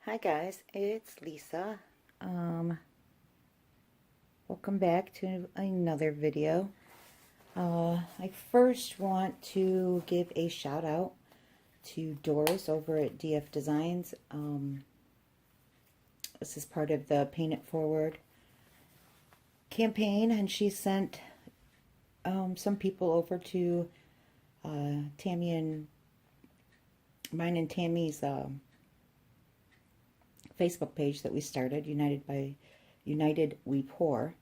Hi guys, it's Lisa. Welcome back to another video. I first want to give a shout out to Doris over at DF Designs. This is part of the Paint It Forward campaign, and she sent some people over to Tammy and mine and Tammy's Facebook page that we started, United We Pour,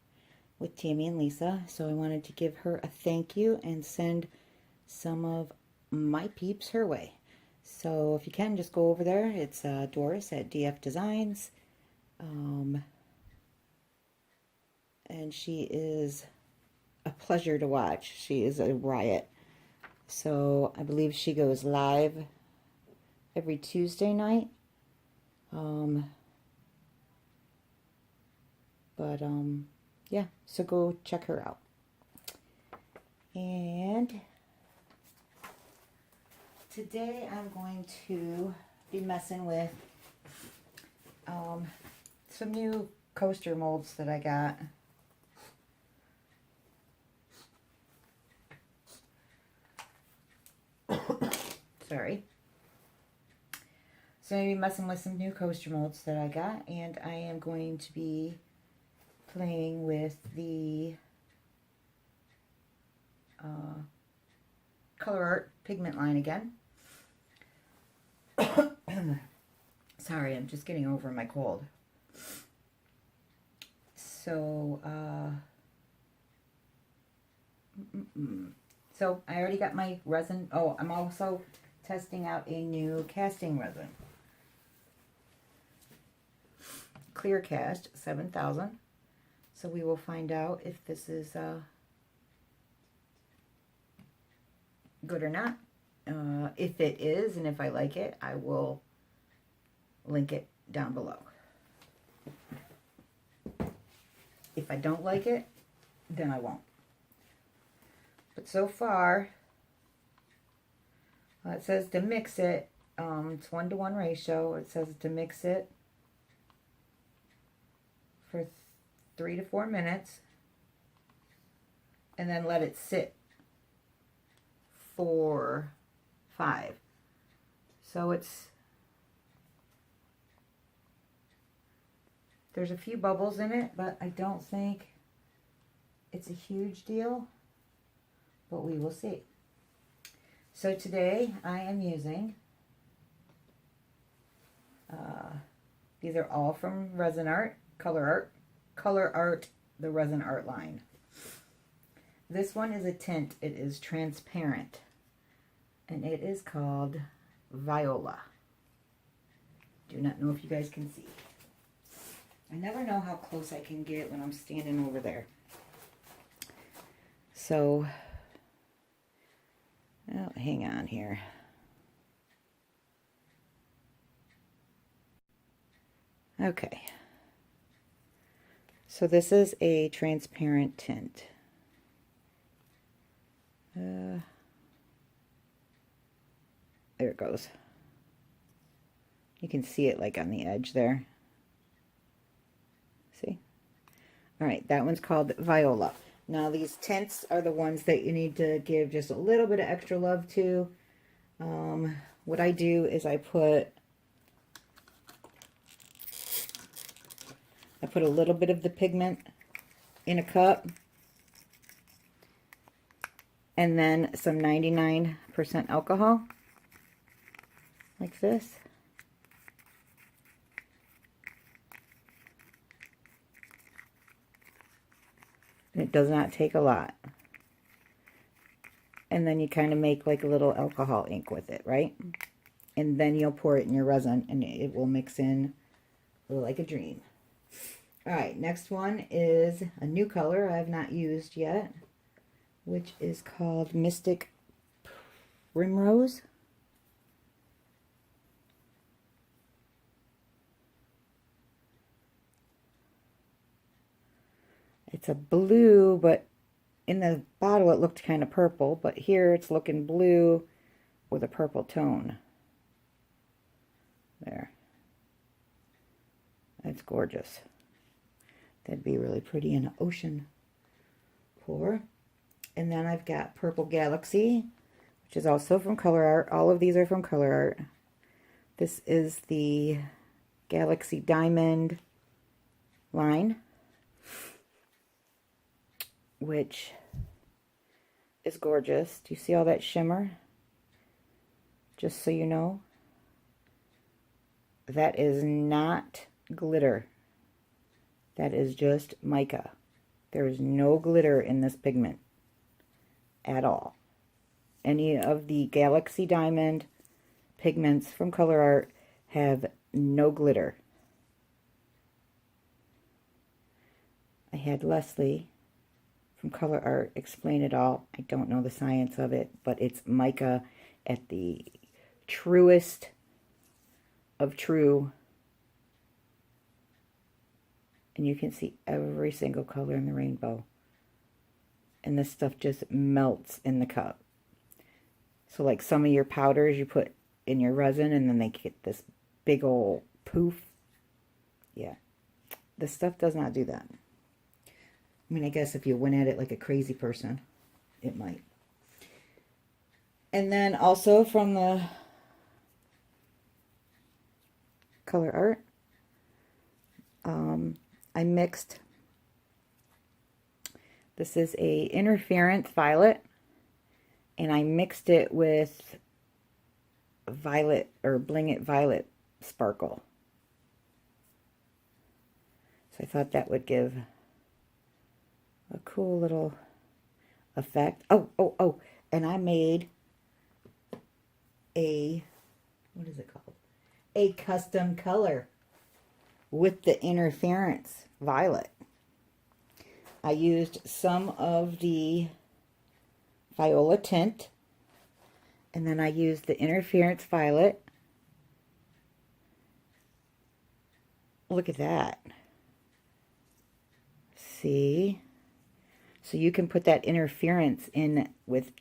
with Tammy and Lisa. So I wanted to give her a thank you and send some of my peeps her way. So if you can, just go over there. It's Doris at DF Designs. And she is a pleasure to watch. She is a riot. So I believe she goes live every Tuesday night. Yeah, so go check her out. And today I'm going to be messing with some new coaster molds that I got. Sorry. So I'm going to be messing with some new coaster molds that I got, and I am going to be playing with the ColourArte pigment line again. Sorry, I'm just getting over my cold. So, so I already got my resin. Oh, I'm also testing out a new casting resin. Clear Cast 7000. So we will find out if this is good or not. If it is, and if I like it, I will link it down below. If I don't like it, then I won't. But so far, it says to mix it. It's 1-to-1 ratio. It says to mix it for 3 to 4 minutes, and then let it sit for 5. So there's a few bubbles in it, but I don't think it's a huge deal, but we will see. So today I am using, these are all from Resin Art, ColourArte, the Resin Art line. This one is a tint. It is transparent, and it is called Viola. Do not know if you guys can see. I never know how close I can get when I'm standing over there. So, oh, hang on here. Okay. So this is a transparent tint. There it goes. You can see it like on the edge there. See? All right, that one's called Viola. Now these tints are the ones that you need to give just a little bit of extra love to. What I do is I put a little bit of the pigment in a cup, and then some 99% alcohol, like this. And it does not take a lot. And then you kind of make like a little alcohol ink with it, right? And then you'll pour it in your resin, and it will mix in like a dream. All right, next one is a new color I have not used yet, which is called Mystic Primrose. It's a blue, but in the bottle it looked kind of purple, but here it's looking blue with a purple tone. There. That's gorgeous. That'd be really pretty in an ocean pour. And then I've got Purple Galaxy, which is also from ColourArte. All of these are from ColourArte. This is the Galaxy Diamond line, which is gorgeous. Do you see all that shimmer? Just so you know, that is not glitter. That is just mica. There is no glitter in this pigment at all. Any of the Galaxy Diamond pigments from ColourArte have no glitter. I had Leslie from ColourArte explain it all. I don't know the science of it, but it's mica at the truest of true. And you can see every single color in the rainbow. And this stuff just melts in the cup. So like some of your powders you put in your resin and then they get this big old poof. Yeah. This stuff does not do that. I mean, I guess if you went at it like a crazy person, it might. And then also from the ColourArte, I mixed, this is a interference violet, and I mixed it with violet or Bling It Violet sparkle. So I thought that would give a cool little effect. Oh, and I made a, what is it called? A custom color with the interference violet. I used some of the Viola tint, and then I used the interference violet. Look at that. See? So you can put that interference in with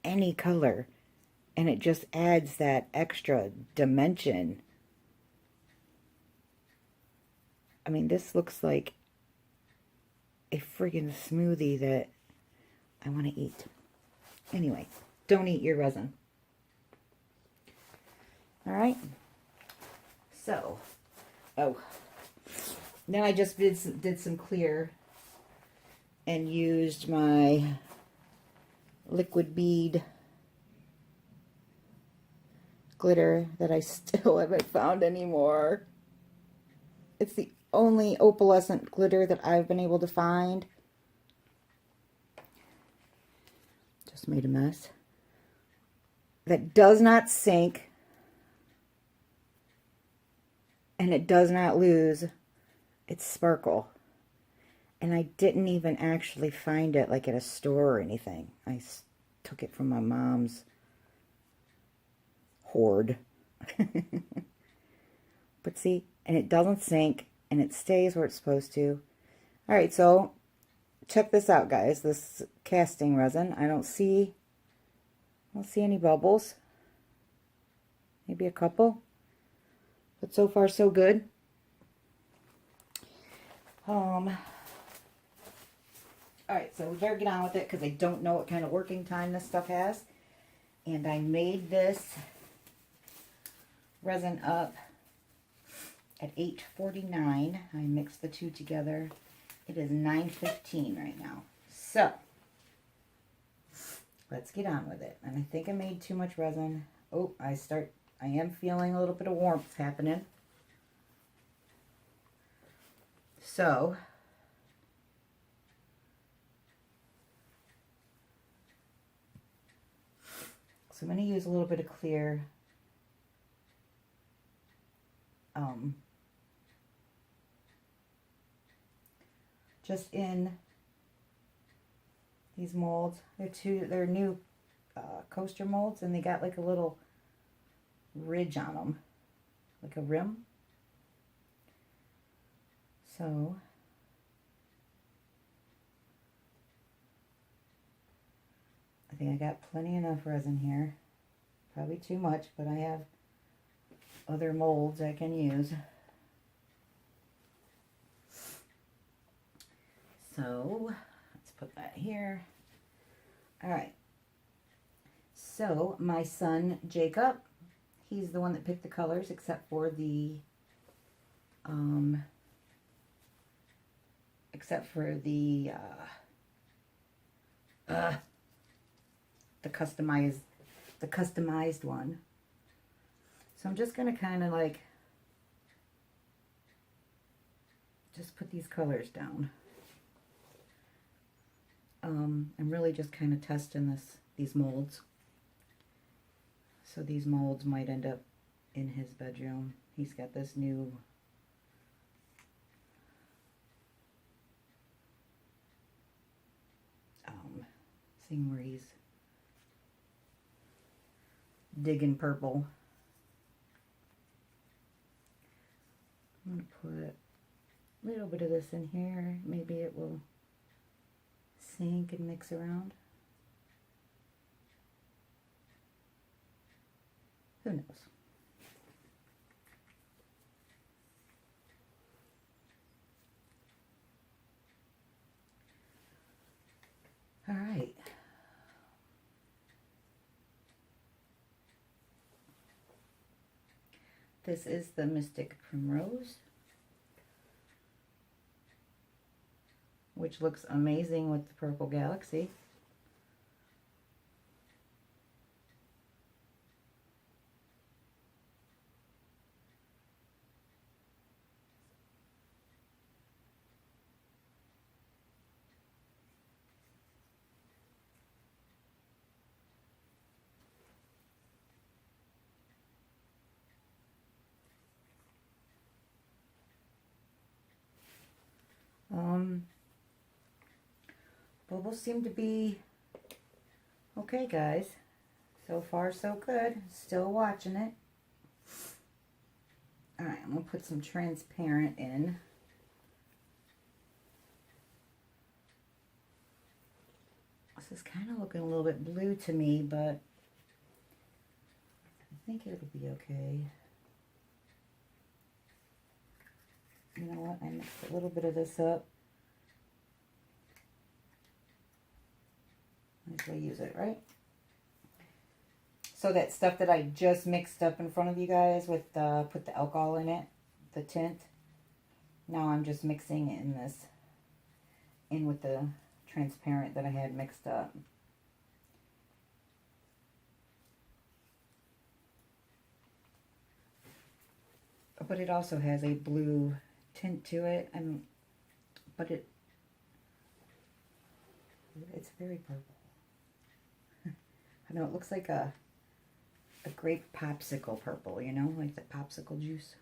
any color, and it just adds that extra dimension. I mean, this looks like a friggin' smoothie that I want to eat. Anyway, don't eat your resin. All right. So, then I just did some clear and used my liquid bead glitter that I still haven't found anymore. It's the only opalescent glitter that I've been able to find. Just made a mess. That does not sink. And it does not lose its sparkle. And I didn't even actually find it like at a store or anything. I took it from my mom's hoard. But see, and it doesn't sink, and it stays where it's supposed to. All right, so check this out, guys. This casting resin, I don't see any bubbles. Maybe a couple, but so far so good. All right, so we better get on with it because I don't know what kind of working time this stuff has. And I made this resin up at 8:49. I mixed the two together. It is 9:15 right now. So, let's get on with it. And I think I made too much resin. Oh, I am feeling a little bit of warmth happening. So, I'm going to use a little bit of clear just in these molds. They're new coaster molds, and they got like a little ridge on them, like a rim. So I think I got plenty enough resin here. Probably too much, but I have other molds I can use. So let's put that here. All right. So my son Jacob, he's the one that picked the colors, except for the customized one. So I'm just gonna kind of like just put these colors down. I'm really just kind of testing these molds. So these molds might end up in his bedroom. He's got this new thing where he's digging purple. I'm going to put a little bit of this in here. Maybe it will sink and mix around. Who knows? All right. This is the Mystic Primrose, which looks amazing with the Purple Galaxy. Bubbles seem to be okay, guys. So far, so good. Still watching it. All right, I'm going to put some transparent in. This is kind of looking a little bit blue to me, but I think it'll be okay. You know what? I mixed a little bit of this up. Might as well use it, right? So that stuff that I just mixed up in front of you guys with put the alcohol in it, the tint. Now I'm just mixing it in with the transparent that I had mixed up. But it also has a blue tint to it, but it's very purple. I know it looks like a grape popsicle purple, you know, like the popsicle juice.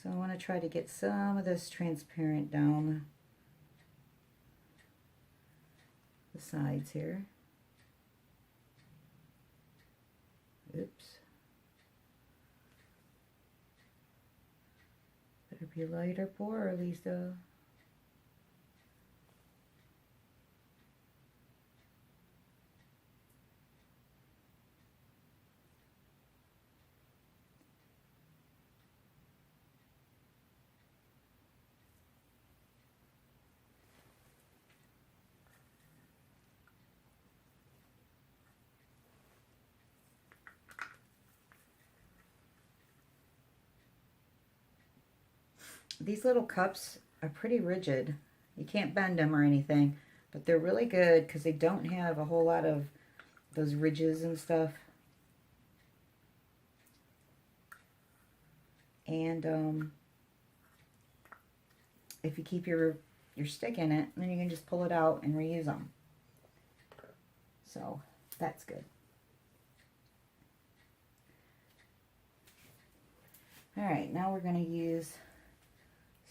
So I want to try to get some of this transparent down the sides here. Oops. Better be lighter pour, Lisa. These little cups are pretty rigid. You can't bend them or anything, but they're really good because they don't have a whole lot of those ridges and stuff. And if you keep your stick in it, then you can just pull it out and reuse them. So that's good. All right, now we're going to use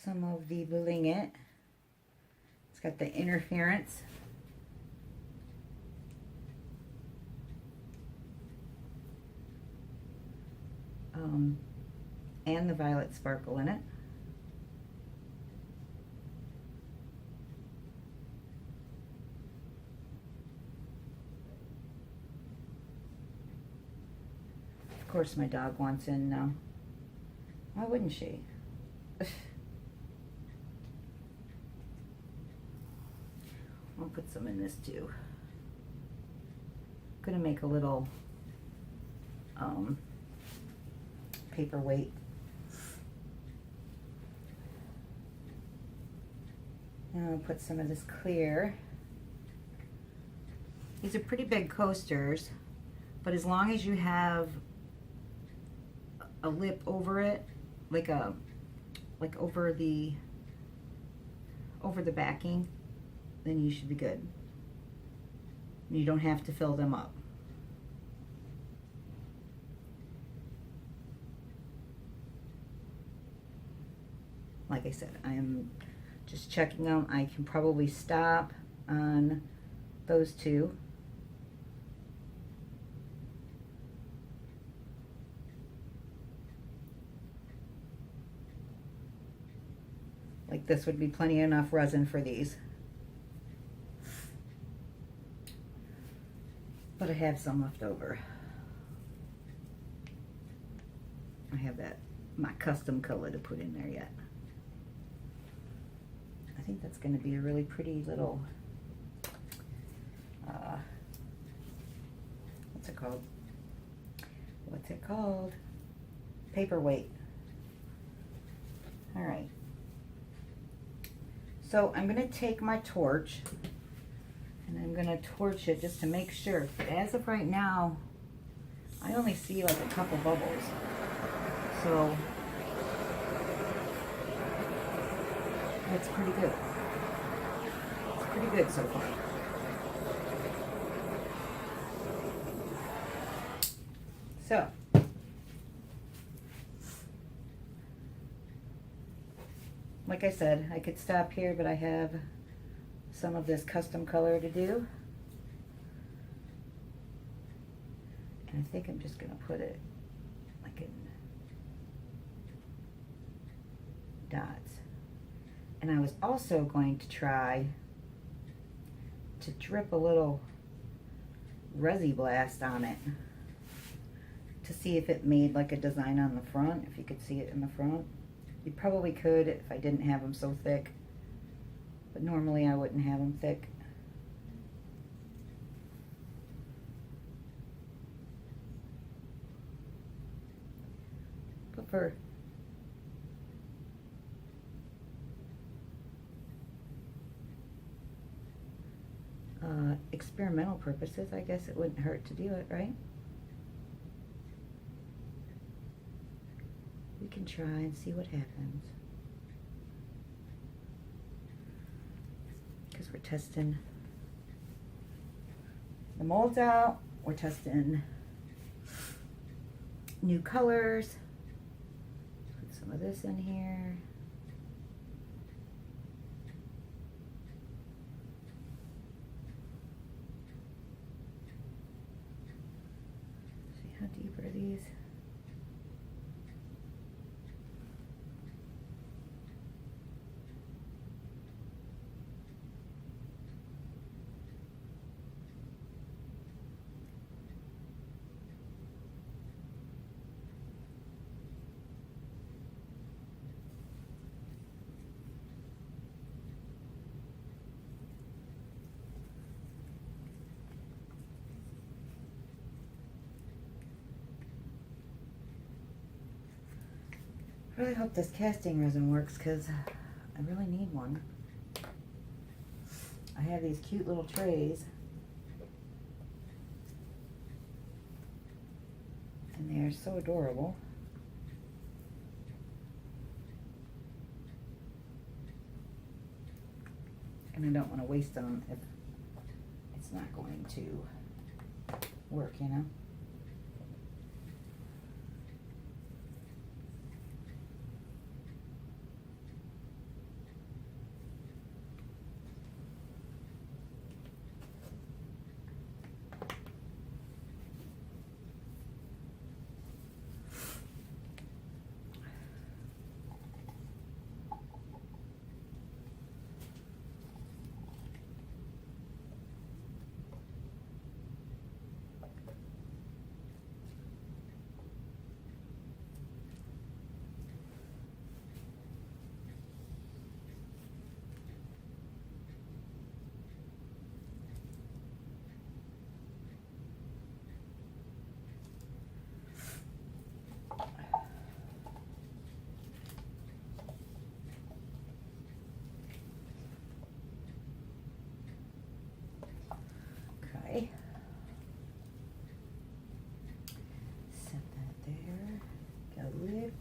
some of the Bling It. It's got the interference. And the violet sparkle in it. Of course my dog wants in now. Why wouldn't she? put some in this too. I'm gonna make a little paperweight. And I'll put some of this clear. These are pretty big coasters, but as long as you have a lip over it, like over the backing, then you should be good. You don't have to fill them up. Like I said, I am just checking them. I can probably stop on those two. Like this would be plenty enough resin for these. But I have some left over. I have my custom color to put in there yet. I think that's going to be a really pretty little, what's it called? What's it called? Paperweight. All right. So I'm going to take my torch and I'm going to torch it just to make sure. But as of right now, I only see like a couple bubbles. So that's pretty good. It's pretty good so far. So like I said, I could stop here, but I have some of this custom color to do. And I think I'm just going to put it like in dots. And I was also going to try to drip a little Resi Blast on it to see if it made like a design on the front, if you could see it in the front. You probably could if I didn't have them so thick, but normally I wouldn't have them thick. But for experimental purposes, I guess it wouldn't hurt to do it, right? We can try and see what happens. Because we're testing the molds out, we're testing new colors. Put some of this in here. See how deep are these? I really hope this casting resin works because I really need one. I have these cute little trays and they're so adorable. And I don't want to waste them if it's not going to work, you know?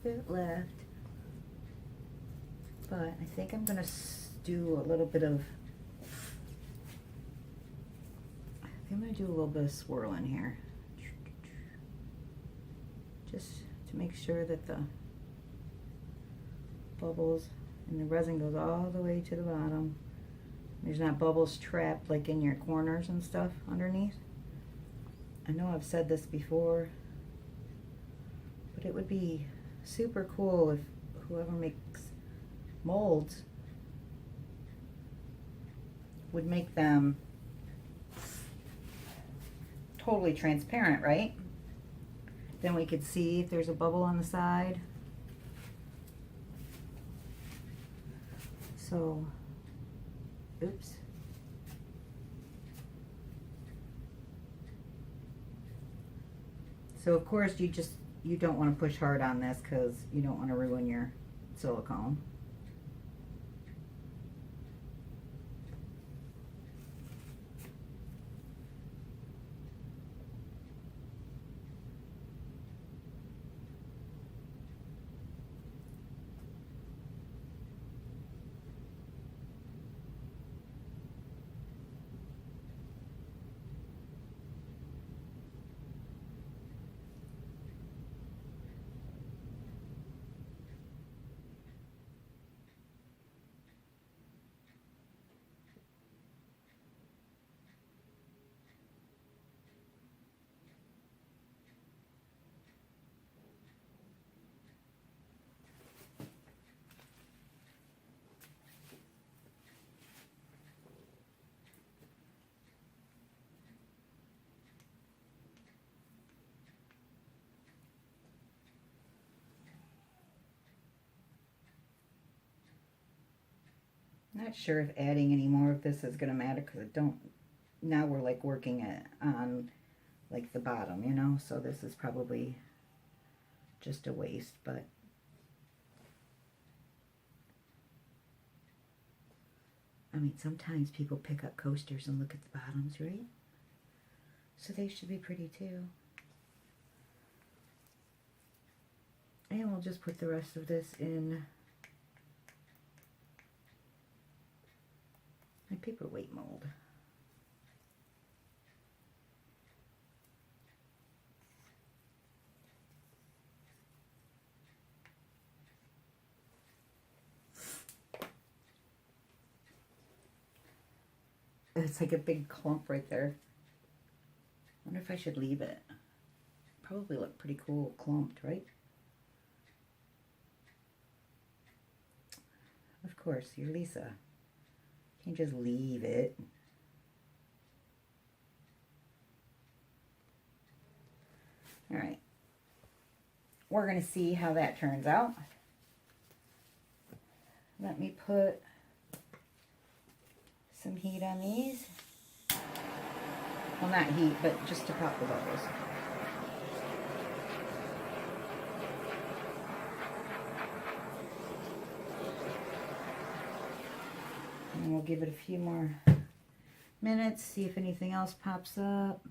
bit left. But I think I'm going to do a little bit of, I'm going to do a little bit of swirling here. Just to make sure that the bubbles and the resin goes all the way to the bottom. There's not bubbles trapped like in your corners and stuff underneath. I know I've said this before, but it would be super cool if whoever makes molds would make them totally transparent, right? Then we could see if there's a bubble on the side. So, oops. So of course you don't want to push hard on this because you don't want to ruin your silicone. Not sure if adding any more of this is going to matter because it don't, now we're like working it on like the bottom, you know, so this is probably just a waste, but I mean, sometimes people pick up coasters and look at the bottoms, right? So they should be pretty too. And we'll just put the rest of this in my paperweight mold. It's like a big clump right there. I wonder if I should leave it. Probably look pretty cool clumped, right? Of course, you're Lisa. You can't just leave it. All right. We're going to see how that turns out. Let me put some heat on these. Well, not heat, but just to pop the bubbles. And we'll give it a few more minutes, see if anything else pops up.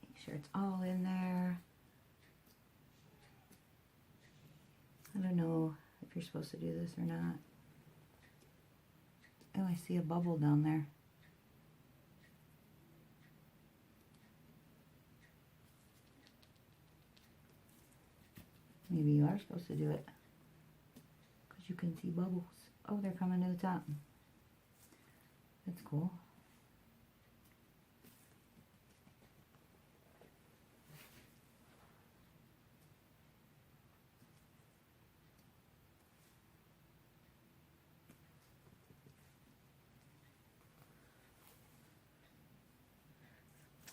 Make sure it's all in there. I don't know if you're supposed to do this or not. Oh, I see a bubble down there. Maybe you are supposed to do it because you can see bubbles. Oh, they're coming to the top. That's cool.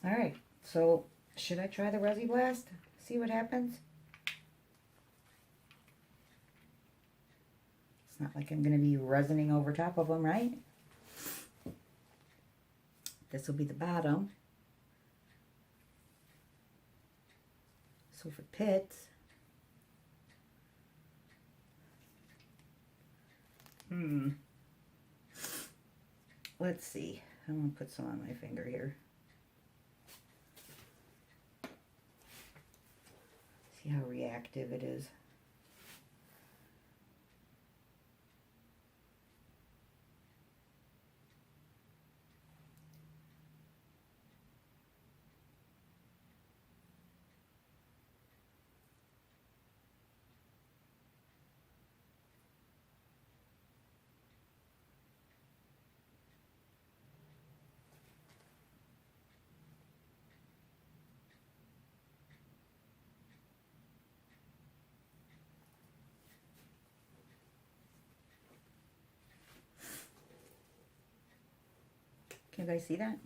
All right, so should I try the Resi Blast? See what happens? It's not like I'm going to be resining over top of them, right? This will be the bottom. So for pits, let's see. I'm going to put some on my finger here. See how reactive it is. Can you guys see that?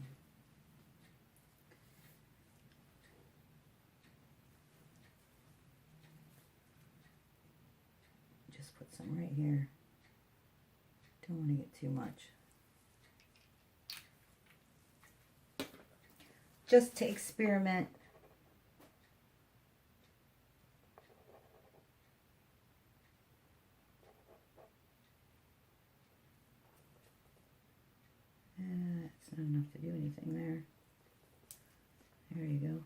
Just put some right here. Don't want to get too much. Just to experiment. It's not enough to do anything there. There you go.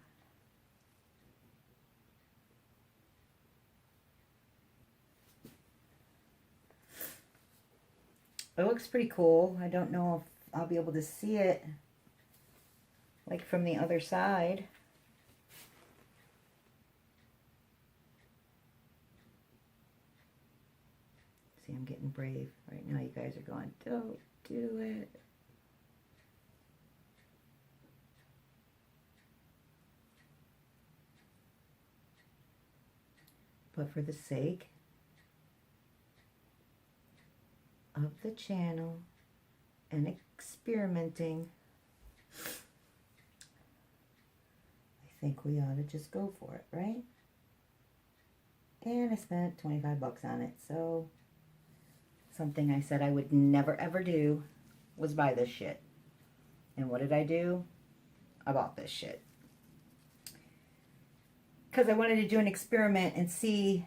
It looks pretty cool. I don't know if I'll be able to see it like from the other side. See, I'm getting brave. Right now you guys are going, don't do it. But for the sake of the channel and experimenting, I think we ought to just go for it, right? And I spent 25 bucks on it, so something I said I would never ever do was buy this shit. And what did I do? I bought this shit. Because I wanted to do an experiment and see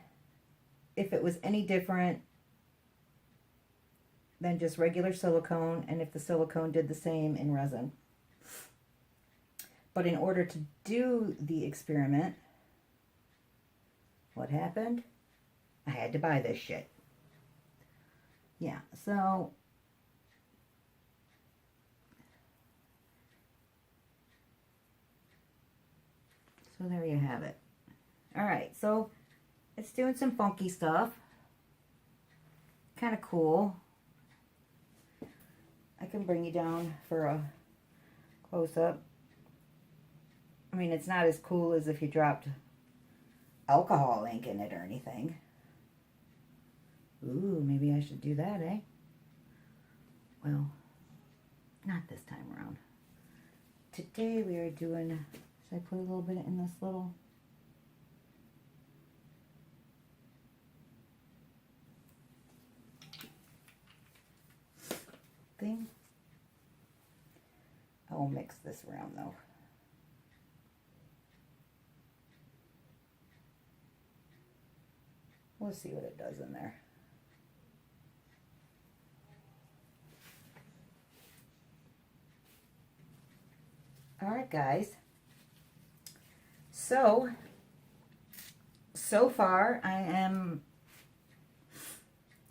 if it was any different than just regular silicone, and if the silicone did the same in resin. But in order to do the experiment, what happened? I had to buy this shit. Yeah, so there you have it. All right, so it's doing some funky stuff. Kind of cool. I can bring you down for a close-up. I mean, it's not as cool as if you dropped alcohol ink in it or anything. Ooh, maybe I should do that, eh? Well, not this time around. Today we are doing, should I put a little bit in this little thing? I will mix this around though. We'll see what it does in there. All right, guys. So far I am,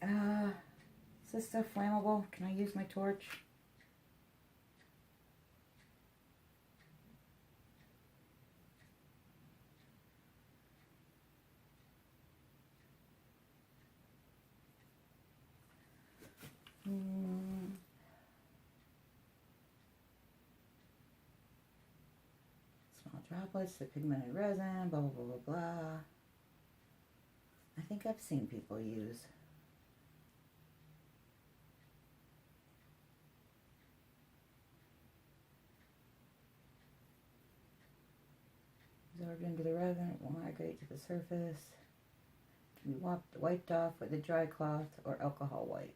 is this stuff flammable? Can I use my torch? Small droplets, the pigmented resin, blah, blah, blah, blah, blah. I think I've seen people use. Absorbed into the resin, it will migrate to the surface. Can be wiped off with a dry cloth or alcohol wipe.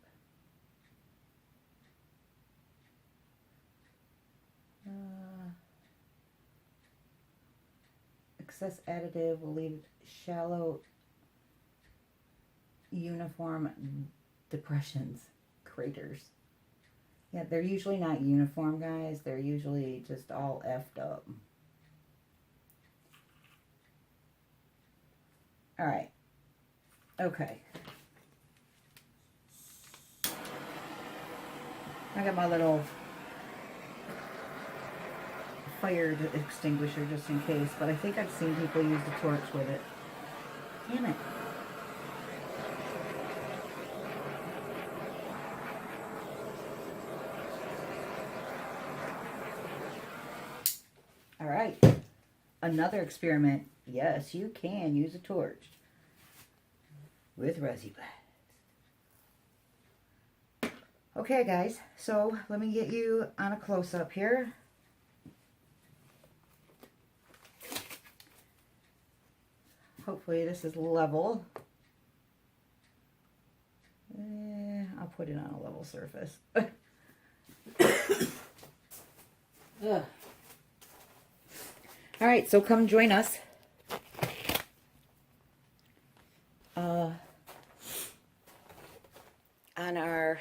Excess additive will leave shallow, uniform depressions, craters. Yeah, they're usually not uniform, guys. They're usually just all effed up. All right. Okay. I got my little fire extinguisher just in case, but I think I've seen people use the torch with it. Damn it. All right. Another experiment. Yes, you can use a torch with Resi Blast. Okay, guys, so let me get you on a close-up here. Hopefully this is level. I'll put it on a level surface. Ugh. All right, so come join us. On our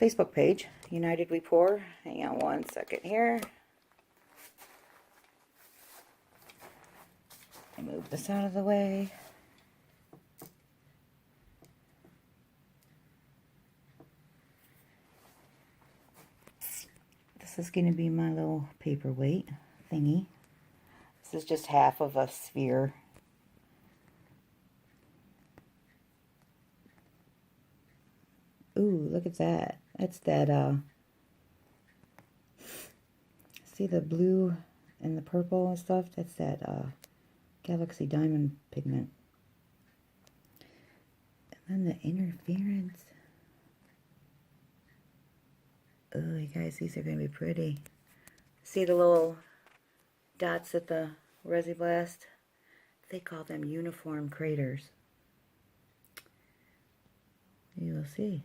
Facebook page, United We Pour. Hang on one second here. I move this out of the way. This is going to be my little paperweight thingy. This is just half of a sphere. Ooh, look at that. That's that, see the blue and the purple and stuff? That's that, Galaxy Diamond pigment. And then the interference. Oh, you guys, these are going to be pretty. See the little dots at the Resi Blast? They call them uniform craters. You will see.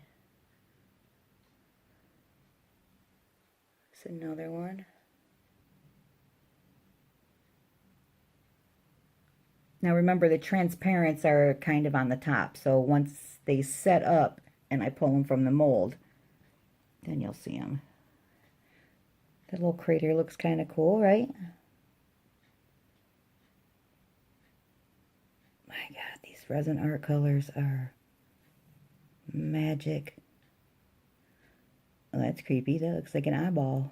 It's another one. Now remember, the transparents are kind of on the top, so once they set up and I pull them from the mold, then you'll see them. That little crater looks kind of cool, right? My God, these resin art colors are magic. Oh, that's creepy. That looks like an eyeball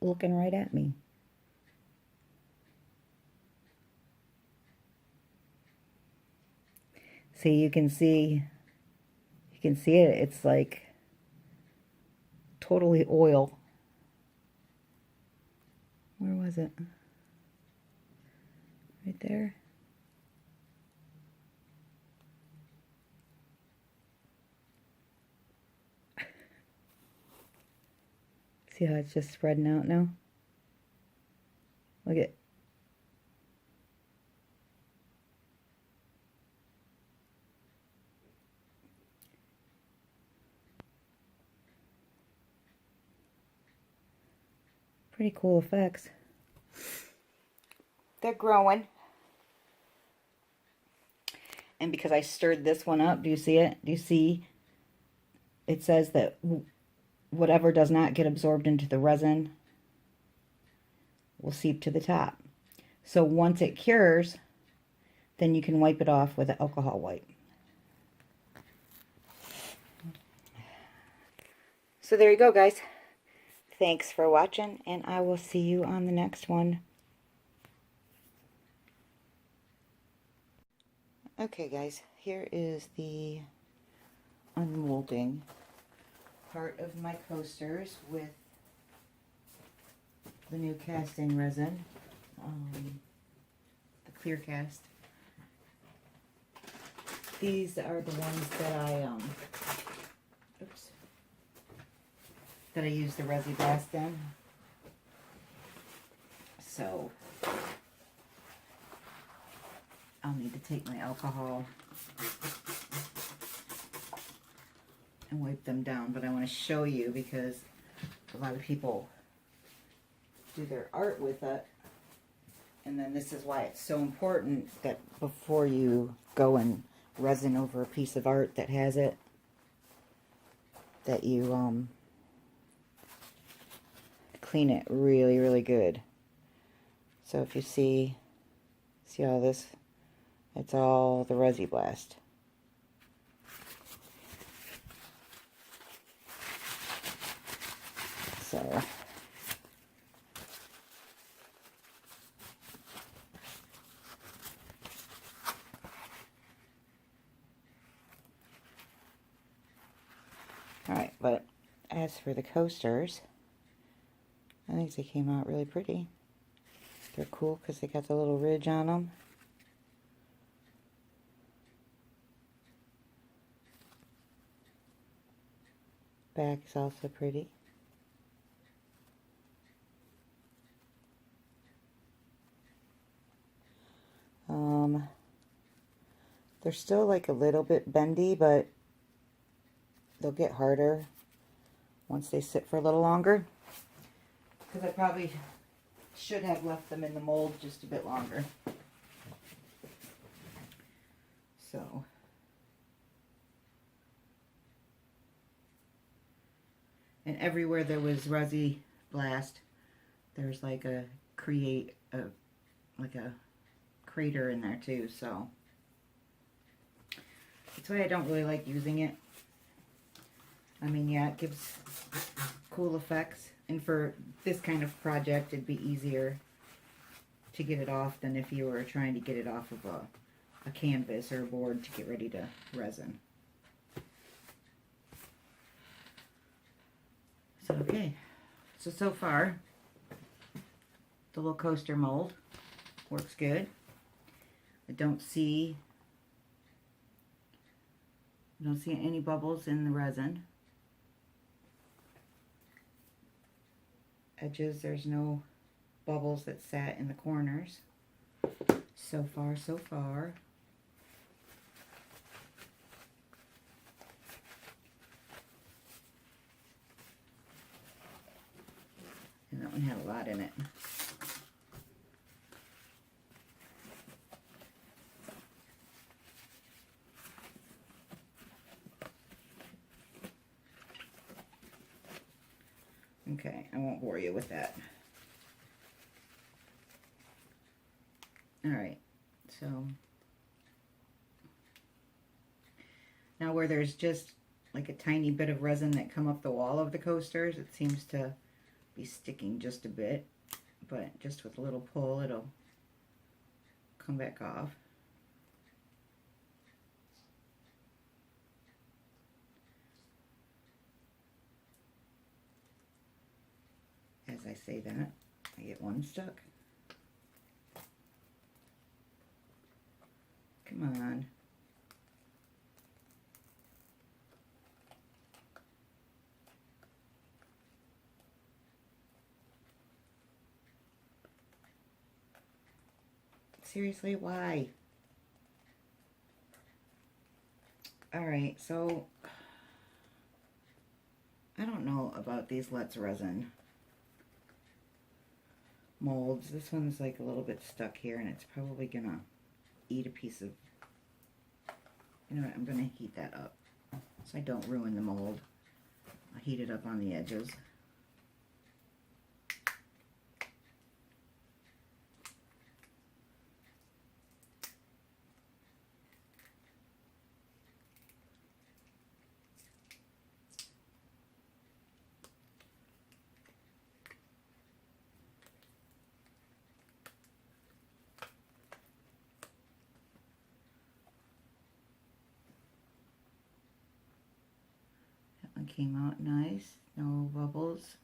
looking right at me. See, you can see it. It's like totally oil. Where was it? Right there. See how it's just spreading out now? Look at. Pretty cool effects. They're growing. And because I stirred this one up, do you see it? Do you see? It says that whatever does not get absorbed into the resin will seep to the top. So once it cures, then you can wipe it off with an alcohol wipe. So there you go, guys. Thanks for watching, and I will see you on the next one. Okay, guys, here is the unmolding part of my coasters with the new casting resin, the clear cast. These are the ones that I use the Resi Blast in. So I'll need to take my alcohol and wipe them down, but I want to show you because a lot of people do their art with it, and then this is why it's so important that before you go and resin over a piece of art that has it, that you clean it really, really good. So if you see all this, it's all the Resi Blast. So alright, but as for the coasters, I think they came out really pretty. They're cool because they got the little ridge on them. Back is also pretty. They're still like a little bit bendy, but they'll get harder once they sit for a little longer. Because I probably should have left them in the mold just a bit longer. So, and everywhere there was Resi Blast, there's like a like a crater in there too, so that's why I don't really like using it. I mean, yeah, it gives cool effects, and for this kind of project it'd be easier to get it off than if you were trying to get it off of a canvas or a board to get ready to resin. So okay, so far the little coaster mold works good. I don't see any bubbles in the resin. Edges, there's no bubbles that sat in the corners. So far, so far. And that one had a lot in it. Okay, I won't bore you with that. Alright, so now where there's just like a tiny bit of resin that come up the wall of the coasters, it seems to be sticking just a bit, but just with a little pull it'll come back off. As I say that, I get one stuck. Come on. Seriously, why? Alright, so I don't know about these Let's Resin molds. This one's like a little bit stuck here and it's probably gonna eat a piece of, you know what, I'm gonna heat that up so I don't ruin the mold. I'll heat it up on the edges. That one came out nice, no bubbles.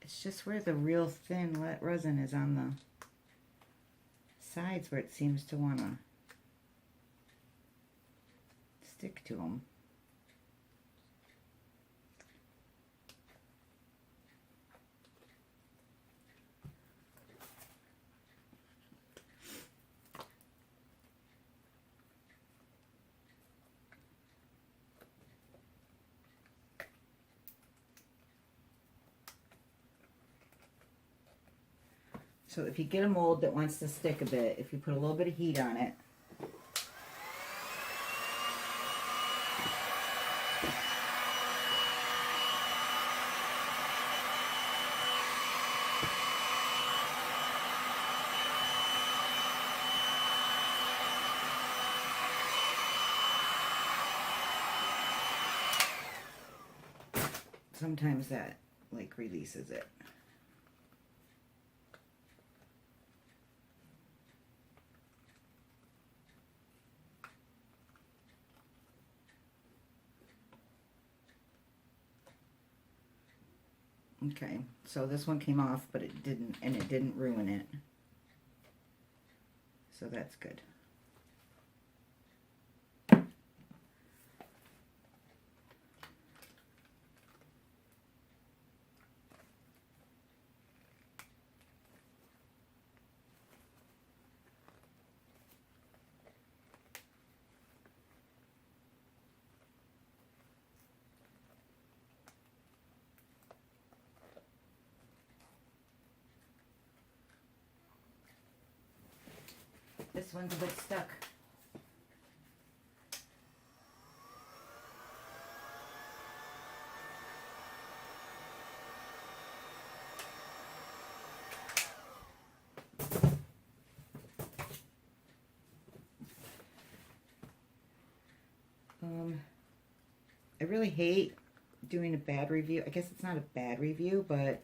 It's just where the real thin resin is on the sides where it seems to want to stick to them. So if you get a mold that wants to stick a bit, if you put a little bit of heat on it, sometimes that like releases it. Okay, so this one came off, but it didn't ruin it. So that's good. This one's a bit stuck. I really hate doing a bad review. I guess it's not a bad review, but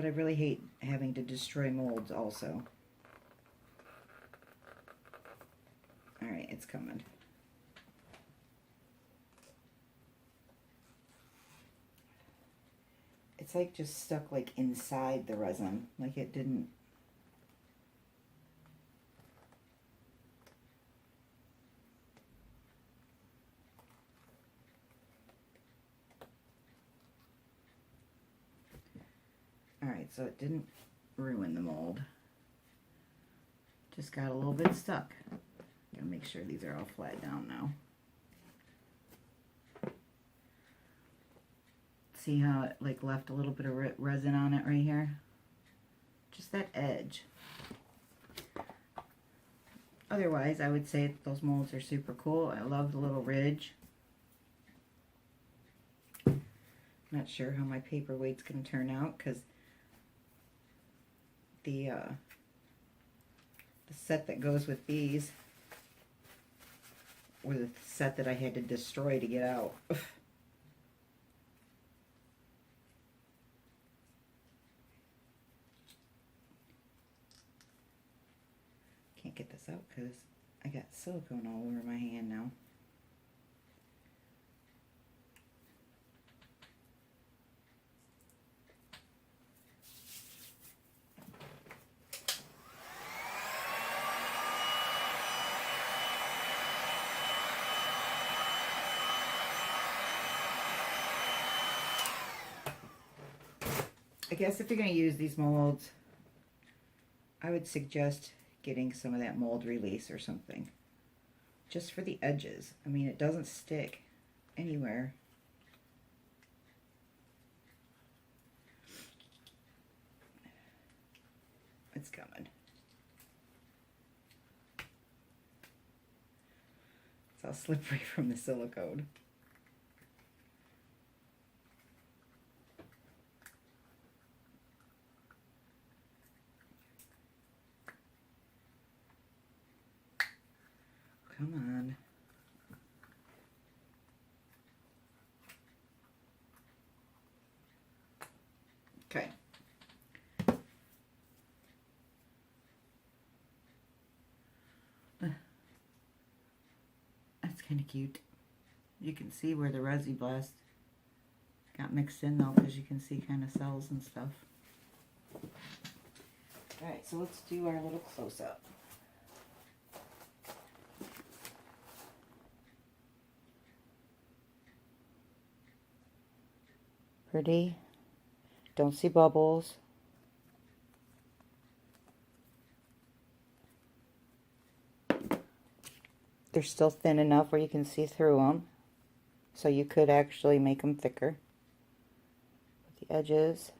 I really hate having to destroy molds also. All right, it's coming. It's like just stuck like inside the resin, like it didn't. All right, so it didn't ruin the mold. Just got a little bit stuck. Gotta make sure these are all flat down now. See how it like left a little bit of resin on it right here? Just that edge. Otherwise, I would say those molds are super cool. I love the little ridge. Not sure how my paperweight's gonna turn out because the set that goes with these or the set that I had to destroy to get out. Can't get this out because I got silicone all over my hand now. I guess if you're going to use these molds, I would suggest getting some of that mold release or something. Just for the edges. I mean, it doesn't stick anywhere. It's coming. It's all slippery from the silicone. Come on. Okay. That's kind of cute. You can see where the Resi Blast got mixed in though, because you can see kind of cells and stuff. Alright, so let's do our little close-up. Pretty. Don't see bubbles. They're still thin enough where you can see through them. So you could actually make them thicker with the edges.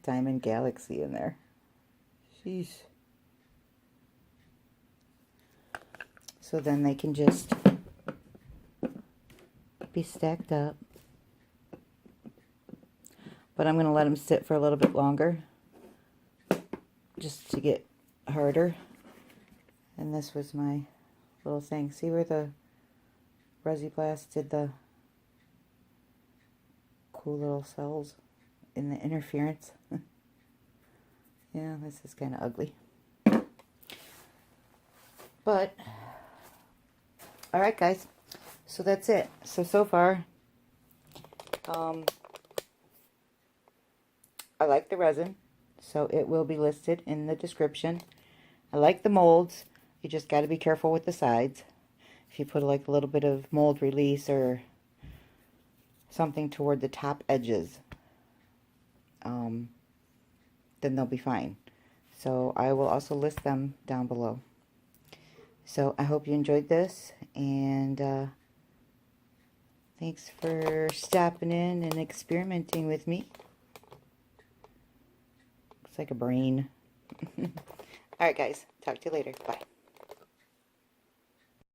Diamond Galaxy in there. Jeez. So then they can just be stacked up. But I'm going to let them sit for a little bit longer just to get harder. And this was my little thing. See where the Resi Blast did the cool little cells in the interference? Yeah, this is kind of ugly. But, alright guys, so that's it. So far, I like the resin, so it will be listed in the description. I like the molds. You just got to be careful with the sides. If you put like a little bit of mold release or something toward the top edges, then they'll be fine. So I will also list them down below. So I hope you enjoyed this, and thanks for stopping in and experimenting with me. Looks like a brain. Alright guys, talk to you later. Bye.